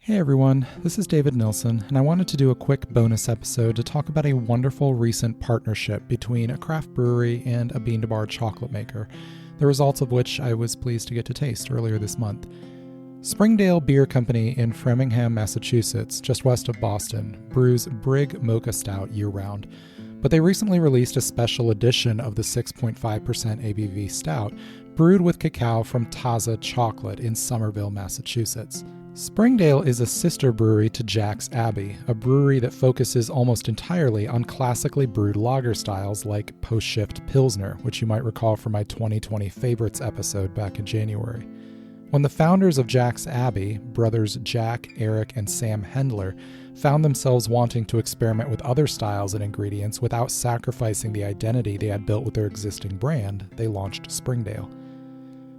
Hey everyone, this is David Nilsson, and I wanted to do a quick bonus episode to talk about a wonderful recent partnership between a craft brewery and a bean-to-bar chocolate maker, the results of which I was pleased to get to taste earlier this month. Springdale Beer Company in Framingham, Massachusetts, just west of Boston, brews Brig Mocha Stout year-round, but they recently released a special edition of the 6.5% ABV stout, brewed with cacao from Taza Chocolate in Somerville, Massachusetts. Springdale is a sister brewery to Jack's Abbey, a brewery that focuses almost entirely on classically brewed lager styles like post-shift Pilsner, which you might recall from my 2020 favorites episode back in January. When the founders of Jack's Abbey, brothers Jack, Eric, and Sam Hendler, found themselves wanting to experiment with other styles and ingredients without sacrificing the identity they had built with their existing brand, they launched Springdale.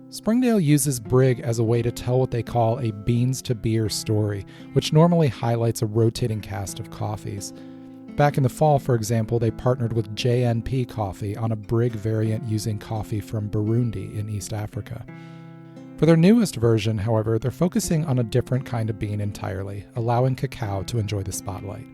Springdale uses Brig as a way to tell what they call a beans-to-beer story, which normally highlights a rotating cast of coffees. Back in the fall, for example, they partnered with JNP Coffee on a Brig variant using coffee from Burundi in East Africa. For their newest version, however, they're focusing on a different kind of bean entirely, allowing cacao to enjoy the spotlight.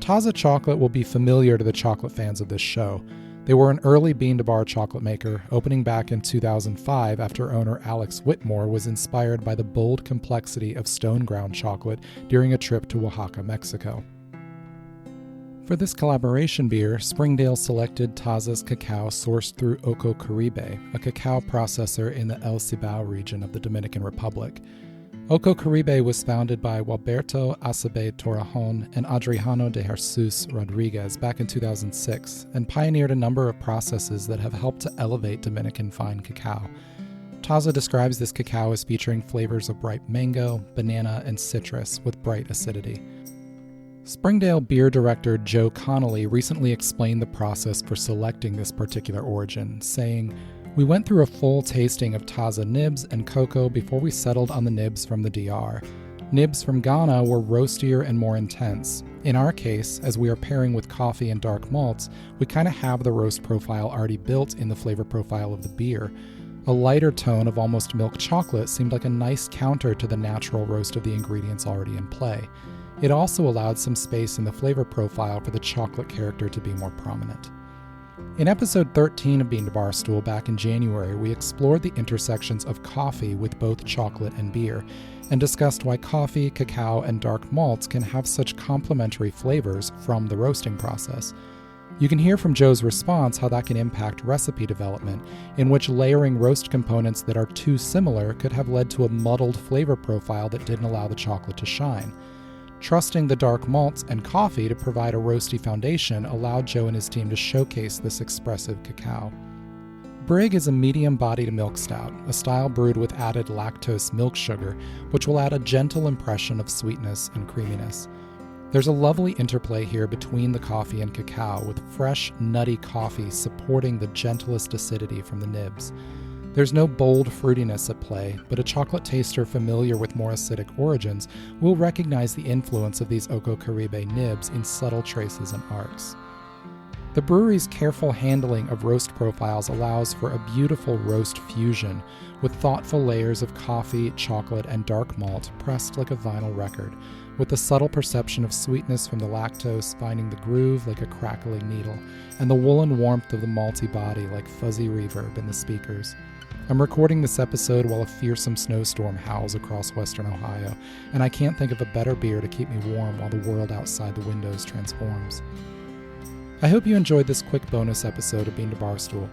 Taza Chocolate will be familiar to the chocolate fans of this show. They were an early bean-to-bar chocolate maker, opening back in 2005 after owner Alex Whitmore was inspired by the bold complexity of stone-ground chocolate during a trip to Oaxaca, Mexico. For this collaboration beer, Springdale selected Taza's cacao sourced through Öko Caribe, a cacao processor in the El Cibao region of the Dominican Republic. Öko Caribe was founded by Gualberto Acebe Torrejon and Adriano de Jesus Rodriguez back in 2006 and pioneered a number of processes that have helped to elevate Dominican fine cacao. Taza describes this cacao as featuring flavors of ripe mango, banana, and citrus with bright acidity. Springdale beer director Joe Connolly recently explained the process for selecting this particular origin, saying, "We went through a full tasting of Taza nibs and cocoa before we settled on the nibs from the DR. Nibs from Ghana were roastier and more intense. In our case, as we are pairing with coffee and dark malts, we kind of have the roast profile already built in the flavor profile of the beer. A lighter tone of almost milk chocolate seemed like a nice counter to the natural roast of the ingredients already in play. It also allowed some space in the flavor profile for the chocolate character to be more prominent." In episode 13 of Bean to Bar Stool back in January, we explored the intersections of coffee with both chocolate and beer, and discussed why coffee, cacao, and dark malts can have such complementary flavors from the roasting process. You can hear from Joe's response how that can impact recipe development, in which layering roast components that are too similar could have led to a muddled flavor profile that didn't allow the chocolate to shine. Trusting the dark malts and coffee to provide a roasty foundation allowed Joe and his team to showcase this expressive cacao. Brig is a medium-bodied milk stout, a style brewed with added lactose milk sugar, which will add a gentle impression of sweetness and creaminess. There's a lovely interplay here between the coffee and cacao, with fresh, nutty coffee supporting the gentlest acidity from the nibs. There's no bold fruitiness at play, but a chocolate taster familiar with more acidic origins will recognize the influence of these Öko Caribe nibs in subtle traces and arcs. The brewery's careful handling of roast profiles allows for a beautiful roast fusion, with thoughtful layers of coffee, chocolate, and dark malt pressed like a vinyl record, with the subtle perception of sweetness from the lactose finding the groove like a crackling needle, and the woolen warmth of the malty body like fuzzy reverb in the speakers. I'm recording this episode while a fearsome snowstorm howls across western Ohio, and I can't think of a better beer to keep me warm while the world outside the windows transforms. I hope you enjoyed this quick bonus episode of Bean to Bar Stool.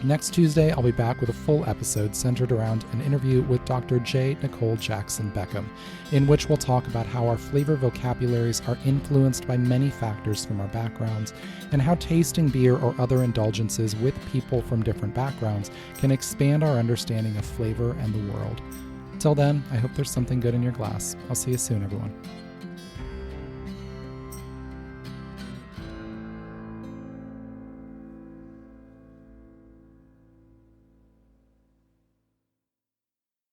Next Tuesday, I'll be back with a full episode centered around an interview with Dr. J. Nicole Jackson Beckham, in which we'll talk about how our flavor vocabularies are influenced by many factors from our backgrounds, and how tasting beer or other indulgences with people from different backgrounds can expand our understanding of flavor and the world. Till then, I hope there's something good in your glass. I'll see you soon, everyone.